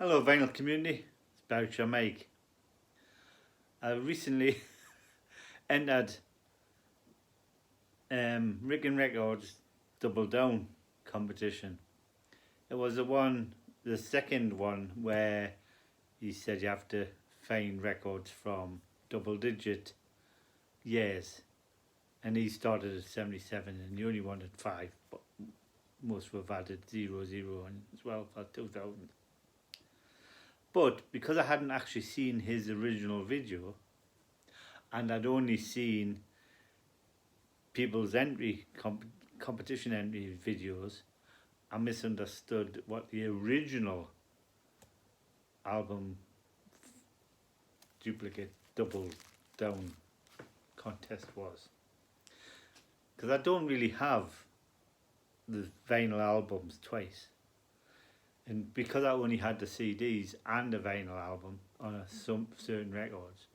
Hello vinyl community, it's Berkshire Mike. I recently entered Riggin Records Double Down competition. It was the second one where he said you have to find records from double digit years, and he started at 77 and he only wanted 5, but most have added 00 and as well for 2000. But because I hadn't actually seen his original video and I'd only seen people's competition entry videos, I misunderstood what the original album duplicate double down contest was. Because I don't really have the vinyl albums twice. And because I only had the CDs and the vinyl album on some certain records,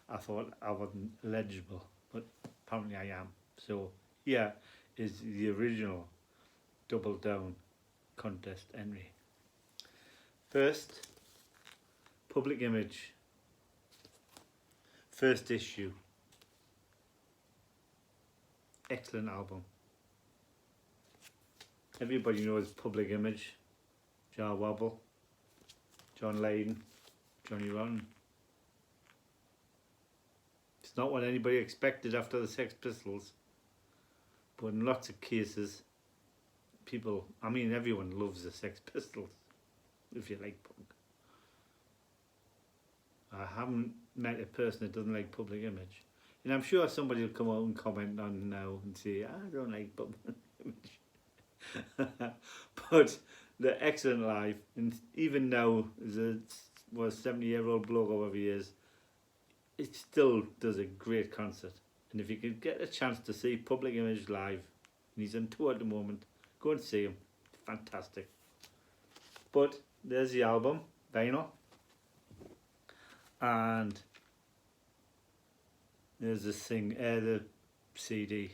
I thought I wasn't eligible, but apparently I am. So here is the original Double Down contest entry. First, Public Image, first issue. Excellent album. Everybody knows Public Image. Jah Wobble, John Lydon, Johnny Rotten. It's not what anybody expected after the Sex Pistols, but in lots of cases, everyone loves the Sex Pistols, if you like punk. I haven't met a person that doesn't like Public Image. And I'm sure somebody will come out and comment on now and say, I don't like Public Image. But they're excellent live, and even now, as a 70-year-old bloke over the years, it still does a great concert. And if you could get a chance to see Public Image live, and he's on tour at the moment, go and see him. Fantastic. But there's the album, vinyl, and there's the CD.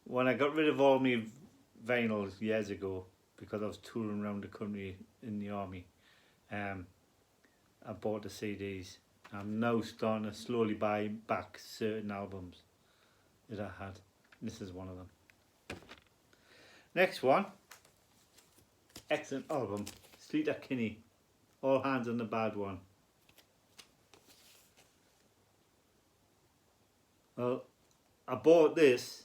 When I got rid of all my vinyls years ago, because I was touring around the country in the army, I bought the CDs. I'm now starting to slowly buy back certain albums that I had. This is one of them. Next one, excellent album, Sleater-Kinney, All Hands on the Bad One. Well, I bought this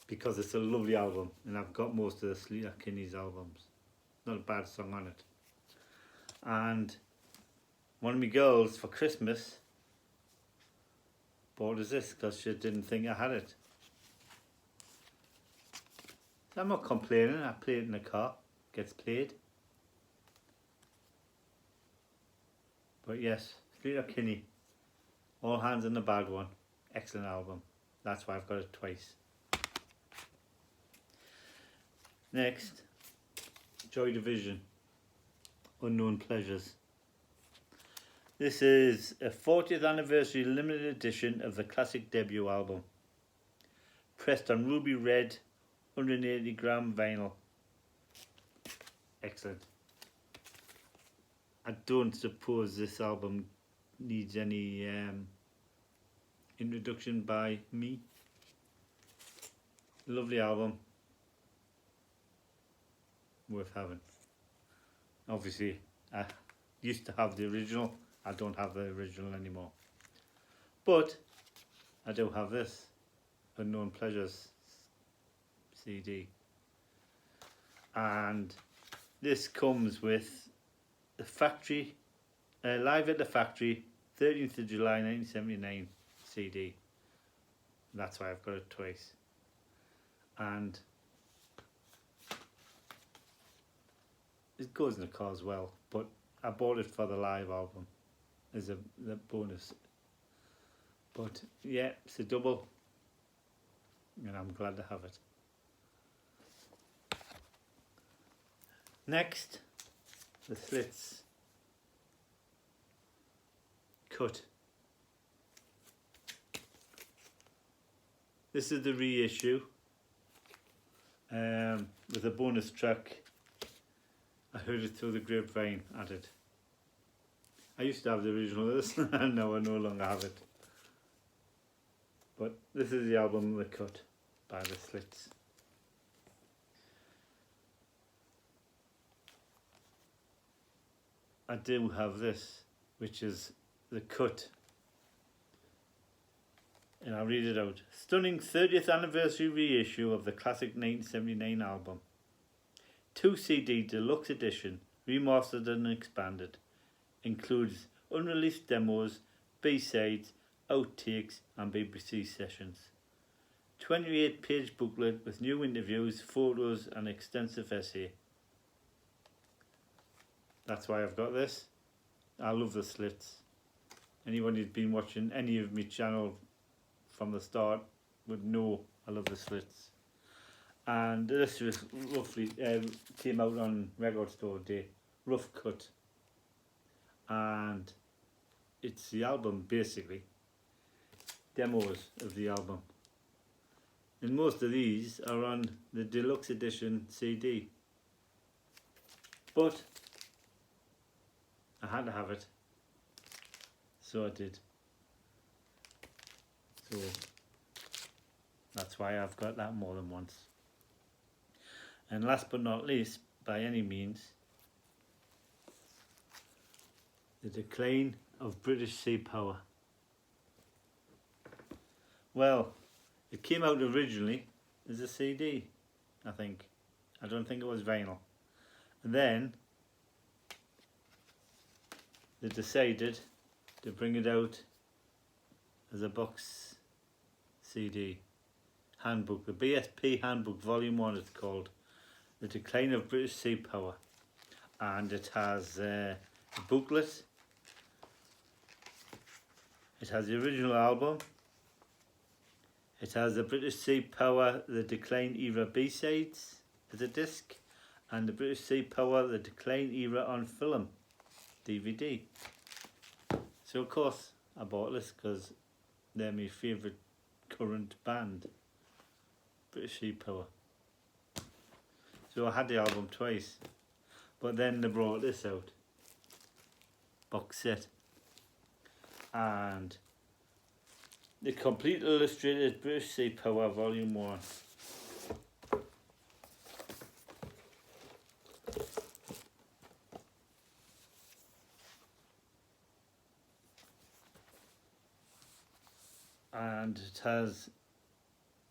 because it's a lovely album, and I've got most of the Sleater-Kinney's albums. Not a bad song on it. And one of my girls for Christmas bought us this because she didn't think I had it. So I'm not complaining. I play it in the car, gets played. But yes, Sleater-Kinney, All Hands on the Bad One, excellent album. That's why I've got it twice. Next, Joy Division, Unknown Pleasures. This is a 40th anniversary limited edition of the classic debut album. Pressed on ruby red, 180 gram vinyl. Excellent. I don't suppose this album needs any introduction by me. Lovely album. Worth having. Obviously, I used to have the original. I don't have the original anymore. But I do have this Unknown Pleasures CD. And this comes with the Factory, Live at the Factory, 13th of July 1979 CD. That's why I've got it twice. And it goes in the car as well, but I bought it for the live album as the bonus. But yeah, it's a double, and I'm glad to have it. Next, the Slits Cut. This is the reissue with a bonus track, I heard it through the grapevine at it. I used to have the original of this and now I no longer have it. But this is the album The Cut by The Slits. I do have this, which is The Cut. And I'll read it out. Stunning 30th anniversary reissue of the classic 1979 album. 2 CD deluxe edition, remastered and expanded. Includes unreleased demos, B-sides, outtakes and BBC sessions. 28-page booklet with new interviews, photos and extensive essay. That's why I've got this. I love the Slits. Anyone who's been watching any of my channel from the start would know I love the Slits. And this was roughly came out on Record Store Day, Rough Cut. And it's the album basically, demos of the album. And most of these are on the deluxe edition CD. But I had to have it, so I did. So that's why I've got that more than once. And last but not least, by any means, The Decline of British Sea Power. Well, it came out originally as a CD, I think. I don't think it was vinyl. And then they decided to bring it out as a box CD handbook, the BSP Handbook Volume 1 it's called, The Decline of British Sea Power. And it has a booklet, it has the original album, it has the British Sea Power, The Decline Era B-sides as a disc, and the British Sea Power, The Decline Era on film DVD. So of course I bought this because they're my favourite current band, British Sea Power. So I had the album twice, but then they brought this out, box set, and the complete illustrated British Sea Power Volume 1. And it has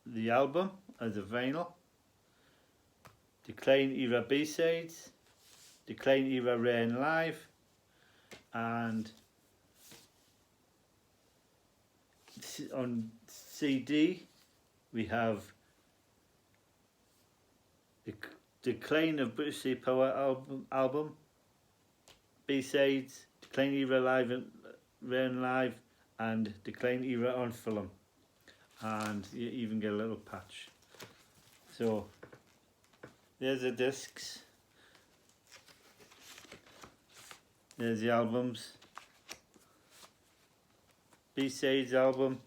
the album as a vinyl, Decline Era B-sides, Decline Era Rare and Live, and on CD we have the Decline of British Sea Power album, B-sides, Decline Era Live and Rare and Live, and Decline Era on film, and you even get a little patch. So there's the discs, there's the albums, B-sides album,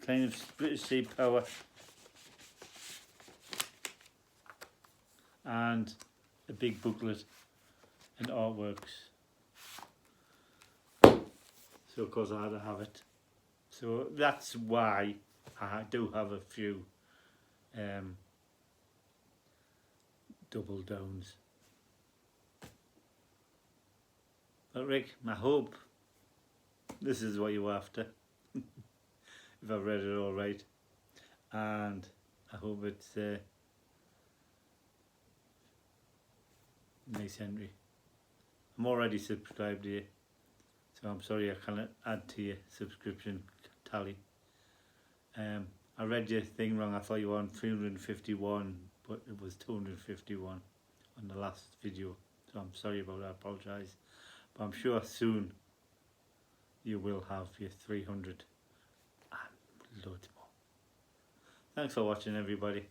Decline of British Sea Power, and a big booklet and artworks. So of course I had to have it. So that's why I do have a few double downs. But Rick, I hope this is what you're after. If I've read it all right. And I hope it's nice entry. I'm already subscribed to you, so I'm sorry I can't add to your subscription tally. I read your thing wrong. I thought you were on 351, but it was 251 on the last video, so I'm sorry about that. I apologise, but I'm sure soon you will have your 300 and loads more. Thanks for watching, everybody.